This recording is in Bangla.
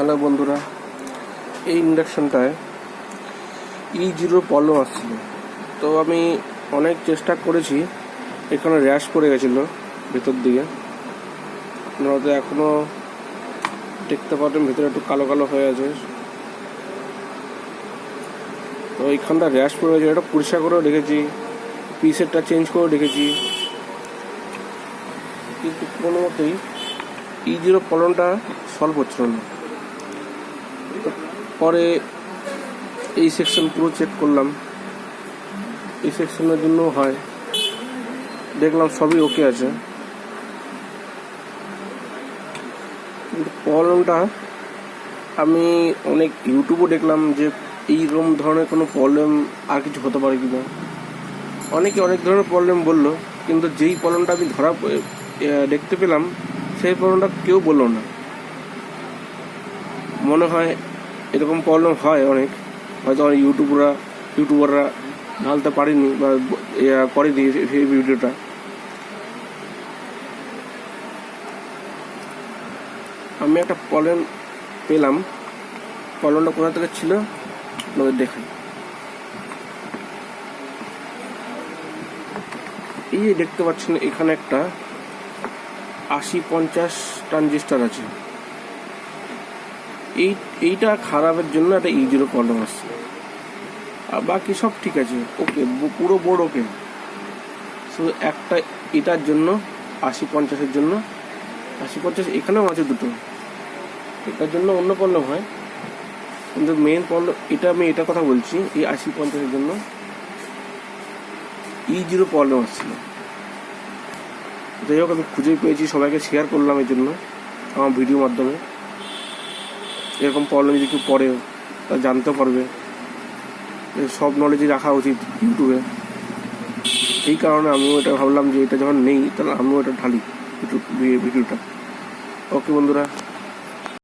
হ্যালো বন্ধুরা, এই ইন্ডাকশানটায় E0 প্রবলেম আসছিল। তো আমি অনেক চেষ্টা করেছি, এখানে র্যাশ পড়ে গেছিলো ভেতর দিকে। আপনারা তো এখনও দেখতে পাবেন ভেতরে একটু কালো কালো হয়ে আছে। তো এইখানটা র্যাশ পড়ে গেছে, এটা পরিষ্কার করেও রেখেছি, পিসেরটা চেঞ্জ করে রেখেছি, কিন্তু কোনো মতেই E0 প্রবলেমটা সলভ হচ্ছিল না। পরে এই সেকশন পুরো চেক করলাম, এই সেকশনের জন্য হয়, দেখলাম সবই ওকে আছে, কিন্তু প্রবলেমটা আমি অনেক ইউটিউবও দেখলাম যে এইরকম ধরনের কোনো প্রবলেম আর কিছু হতে পারে কিনা। অনেকে অনেক ধরনের প্রবলেম বললো, কিন্তু যেই প্রবলেমটা আমি দেখতে পেলাম সেই প্রবলেমটা কেউ বললো না। মনে হয় এরকম প্রবলেম হয় অনেক, হয়তো অনেক ইউটিউবাররা ঢালতে পারেনি বা করে দিয়েছে সেই ভিডিওটা। আমি একটা প্রবলেম পেলাম, প্রবলেমটা কোথা থেকে ছিল আপনাদের দেখাই। এই যে দেখতে পাচ্ছেন এখানে একটা 80-50 ট্রানজিস্টার আছে, এইটা খারাপের জন্য একটা E0 প্রবলেম আসছে। আর বাকি সব ঠিক আছে, ওকে, পুরো বোর্ড ওকে, শুধু একটা এটার জন্য 80-50-এর জন্য 80-50 এখানেও আছে দুটো, এটার জন্য অন্য প্রবলেম হয়, কিন্তু মেন প্রবলেম এটা, আমি এটা কথা বলছি, এই 80-50-এর জন্য E0 প্রবলেম আসছিল। যাই হোক, আমি খুঁজে পেয়েছি, সবাইকে শেয়ার করলাম এই জন্য আমার ভিডিওর মাধ্যমে। এরকম প্রবলেম যদি কেউ পড়ে তা জানতে পারবে, সব নলেজই রাখা উচিত ইউটিউবে। এই কারণে আমিও এটা ভাবলাম যে এটা যখন নেই তাহলে আমিও এটা ঢালি ভিডিওটা। ওকে বন্ধুরা।